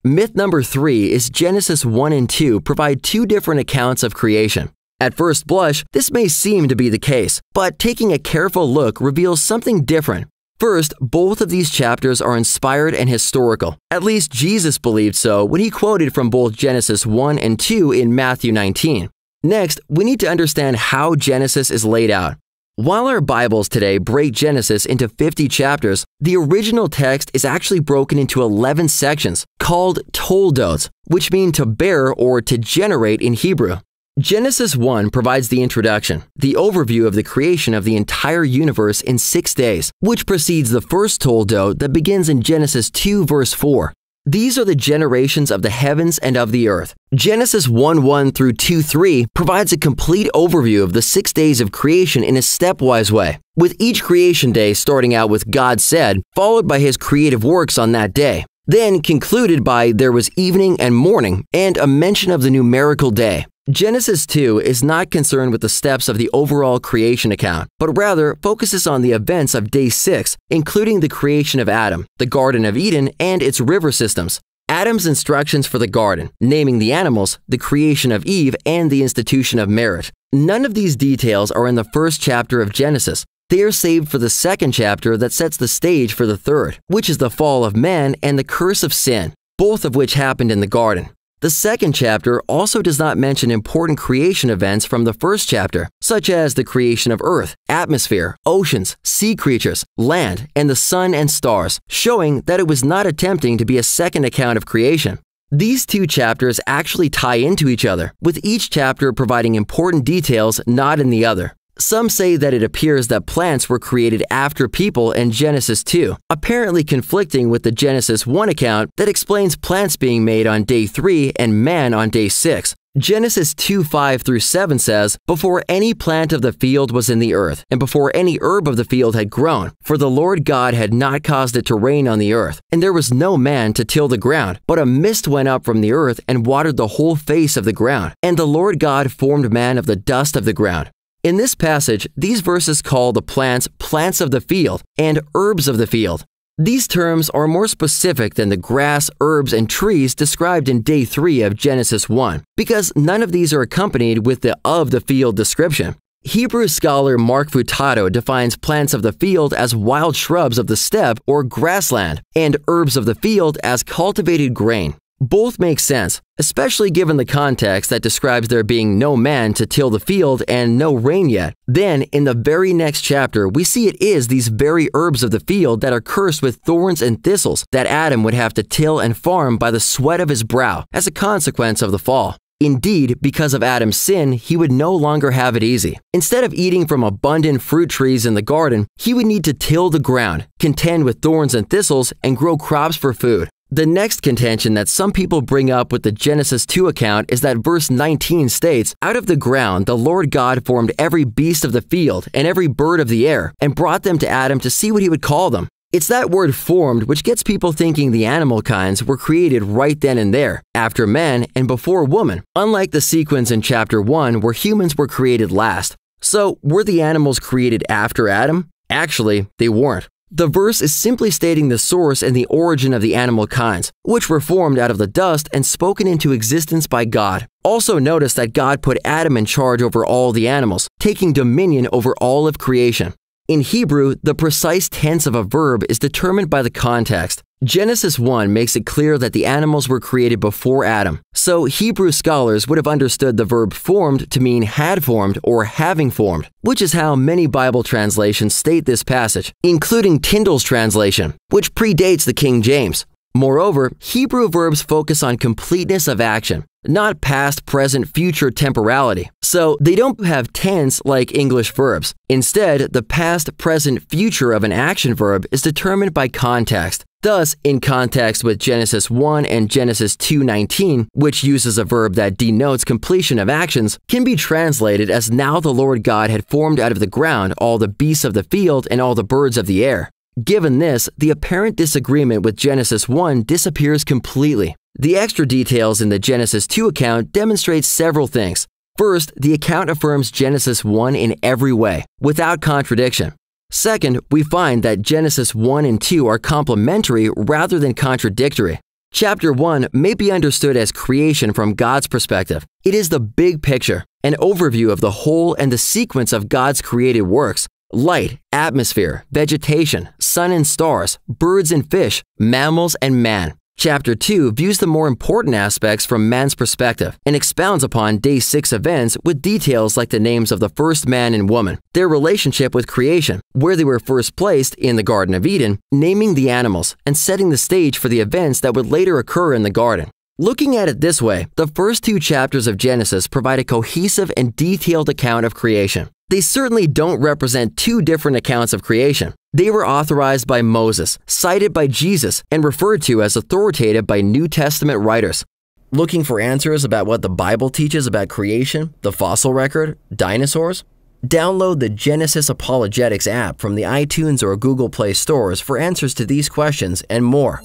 Myth number 3 is Genesis 1 and 2 provide two different accounts of creation. At first blush, this may seem to be the case, but taking a careful look reveals something different. First, both of these chapters are inspired and historical. At least Jesus believed so when he quoted from both Genesis 1 and 2 in Matthew 19. Next, we need to understand how Genesis is laid out. While our Bibles today break Genesis into 50 chapters, the original text is actually broken into 11 sections called toldots, which mean to bear or to generate in Hebrew. Genesis 1 provides the introduction, the overview of the creation of the entire universe in 6 days, which precedes the first toldot that begins in Genesis 2 verse 4. These are the generations of the heavens and of the earth. Genesis 1:1 through 2:3 provides a complete overview of the 6 days of creation in a stepwise way, with each creation day starting out with God said, followed by his creative works on that day, then concluded by there was evening and morning, and a mention of the numerical day. Genesis 2 is not concerned with the steps of the overall creation account, but rather focuses on the events of day 6, including the creation of Adam, the Garden of Eden, and its river systems. Adam's instructions for the garden, naming the animals, the creation of Eve, and the institution of marriage. None of these details are in the first chapter of Genesis. They are saved for the second chapter that sets the stage for the third, which is the fall of man and the curse of sin, both of which happened in the garden. The second chapter also does not mention important creation events from the first chapter, such as the creation of earth, atmosphere, oceans, sea creatures, land, and the sun and stars, showing that it was not attempting to be a second account of creation. These two chapters actually tie into each other, with each chapter providing important details not in the other. Some say that it appears that plants were created after people in Genesis 2, apparently conflicting with the Genesis 1 account that explains plants being made on day 3 and man on day 6. Genesis 2:5 through 7 says, "Before any plant of the field was in the earth, and before any herb of the field had grown, for the Lord God had not caused it to rain on the earth, and there was no man to till the ground, but a mist went up from the earth and watered the whole face of the ground. And the Lord God formed man of the dust of the ground." In this passage, these verses call the plants plants of the field and herbs of the field. These terms are more specific than the grass, herbs, and trees described in day 3 of Genesis 1, because none of these are accompanied with the of the field description. Hebrew scholar Mark Futato defines plants of the field as wild shrubs of the steppe or grassland, and herbs of the field as cultivated grain. Both make sense, especially given the context that describes there being no man to till the field and no rain yet. Then, in the very next chapter, we see it is these very herbs of the field that are cursed with thorns and thistles that Adam would have to till and farm by the sweat of his brow as a consequence of the fall. Indeed, because of Adam's sin, he would no longer have it easy. Instead of eating from abundant fruit trees in the garden, he would need to till the ground, contend with thorns and thistles, and grow crops for food. The next contention that some people bring up with the Genesis 2 account is that verse 19 states, "Out of the ground the Lord God formed every beast of the field and every bird of the air, and brought them to Adam to see what he would call them." It's that word formed which gets people thinking the animal kinds were created right then and there, after man and before woman, unlike the sequence in chapter 1 where humans were created last. So, were the animals created after Adam? Actually, they weren't. The verse is simply stating the source and the origin of the animal kinds, which were formed out of the dust and spoken into existence by God. Also notice that God put Adam in charge over all the animals, taking dominion over all of creation. In Hebrew, the precise tense of a verb is determined by the context. Genesis 1 makes it clear that the animals were created before Adam, so Hebrew scholars would have understood the verb formed to mean had formed or having formed, which is how many Bible translations state this passage, including Tyndale's translation, which predates the King James. Moreover, Hebrew verbs focus on completeness of action, not past, present, future temporality. So they don't have tense like English verbs. Instead, the past, present, future of an action verb is determined by context. Thus, in context with Genesis 1 and Genesis 2:19, which uses a verb that denotes completion of actions, can be translated as "Now the Lord God had formed out of the ground all the beasts of the field and all the birds of the air." Given this, the apparent disagreement with Genesis 1 disappears completely. The extra details in the Genesis 2 account demonstrate several things. First, the account affirms Genesis 1 in every way, without contradiction. Second, we find that Genesis 1 and 2 are complementary rather than contradictory. Chapter 1 may be understood as creation from God's perspective. It is the big picture, an overview of the whole and the sequence of God's created works: light, atmosphere, vegetation, sun and stars, birds and fish, mammals and man. Chapter 2 views the more important aspects from man's perspective and expounds upon Day 6 events with details like the names of the first man and woman, their relationship with creation, where they were first placed in the Garden of Eden, naming the animals, and setting the stage for the events that would later occur in the garden. Looking at it this way, the first 2 chapters of Genesis provide a cohesive and detailed account of creation. They certainly don't represent 2 different accounts of creation. They were authorized by Moses, cited by Jesus, and referred to as authoritative by New Testament writers. Looking for answers about what the Bible teaches about creation, the fossil record, dinosaurs? Download the Genesis Apologetics app from the iTunes or Google Play stores for answers to these questions and more.